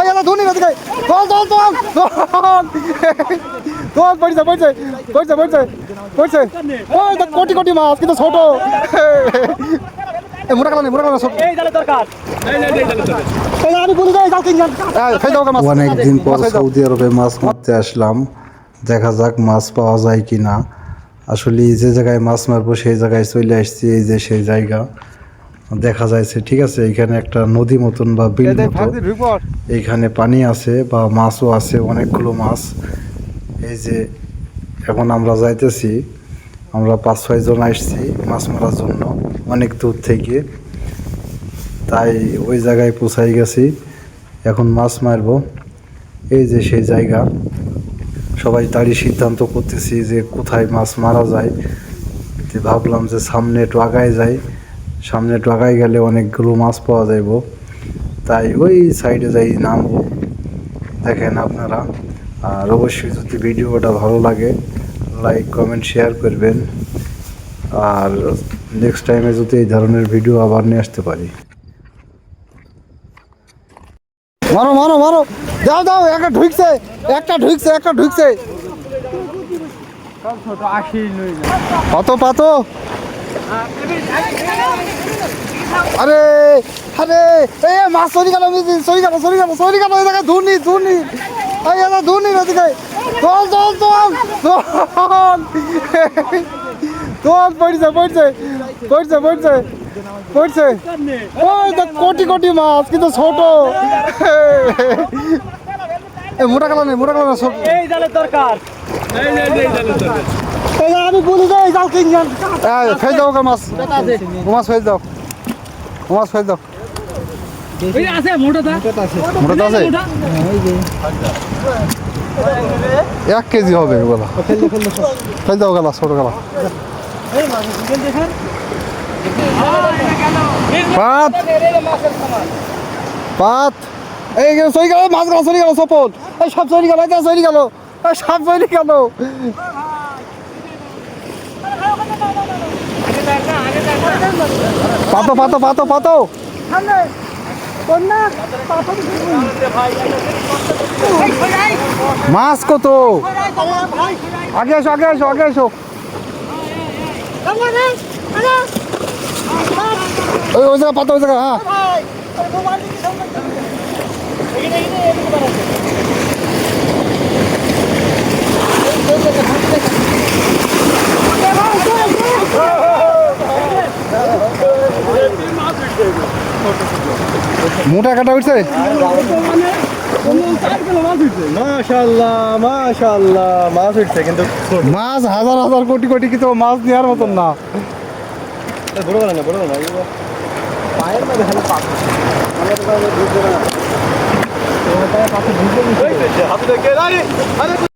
এই এটা ধুনি না দেখাই চল চল চল চল পড়ছে পড়ছে পড়ছে পড়ছে পড়ছে ওই তো কোটি কোটি মাছ কিন্তু ছোট এই মোটা কালা সব এই জালে দরকার এই আমি বলি যাই জাল কিনজান খাই দাও মাছ অনেকদিন পর সৌদি আরবে মাছ মারতে আসলাম, দেখা যাক মাছ পাওয়া যায় কিনা। আসলে যে জায়গায় মাছ মারবো সেই জায়গায় চলে আসছি, এই যে সেই জায়গা দেখা যাচ্ছে। ঠিক আছে, এখানে একটা নদী মতন বা বিল মতো, এইখানে পানি আছে বা মাছও আছে, অনেকগুলো মাছ। এই যে এখন আমরা যাইতেছি, আমরা 5-6 জন আসছি মাছ মারার জন্য অনেক দূর থেকে, তাই ওই জায়গায় পৌঁছাই গেছি। এখন মাছ মারবো। এই যে সেই জায়গা, সবাই তারই সিদ্ধান্ত করতেছি যে কোথায় মাছ মারা যায়। তো ভাবলাম যে সামনে একটু আগায় যাই, সামনে একটু আগায় গেলে অনেকগুলো মাছ পাওয়া যাইব, তাই ওই সাইডে যাই নামবো। দেখেন আপনারা, আর অবশ্যই যদি ভিডিওটা ভালো লাগে লাইক কমেন্ট শেয়ার করবেন, আর নেক্সট টাইমে যদি এই ধরনের ভিডিও আবার নিয়ে আসতে পারি। মারো মারো মারো, দাও দাও, একটা ঢুকছে একটা ঢুকছে একটা ঢুকছে। কত পাতো, আরে আরে এই মাছ চলি গেল চলি গেল চলি গেল চলি গেল, এই জায়গায় ধুনি ধুনি, এই এটা ধুনি ওদিকে চল চল চল চল চল পড়ছে পড়ছে পড়ছে পড়ছে পড়ছে ওই তো কোটি কোটি মাছ কিন্তু ছোট। এই মোটা কালা নেই, মোটা কালা সব এই জালের দরকার, আমি বলি যাই জাল কিনজান ফেল দাও মাছ, মাছ ফেল দাও, মাছ ফেল দাও। মোটাটা আছে 1 কেজি হবে ওগুলা, ফেল দাও গেলা ছোট গেলা। পাত পাত এই চলে গেল মাছগুলো, চলে গেল সপন, এই সব চলে গেল, এটা চলে গেল, এই সব চলে গেল। পাতো পাতো পাতো পাতো, মাছ কত, আগে আসো আগে আসো আগে আসো। ওই জায়গা পাতো, ওই জায়গা, হ্যাঁ মোটা কাটা উঠছে। মাশাআল্লাহ মাশাআল্লাহ, মাছ উঠছে কিন্তু মাছ হাজার হাজার কোটি কোটি, কিন্তু মাছ নেওয়ার মতন না। বড় বড় না, বড় না, পায়ের মধ্যে খালি পাথর, হাতে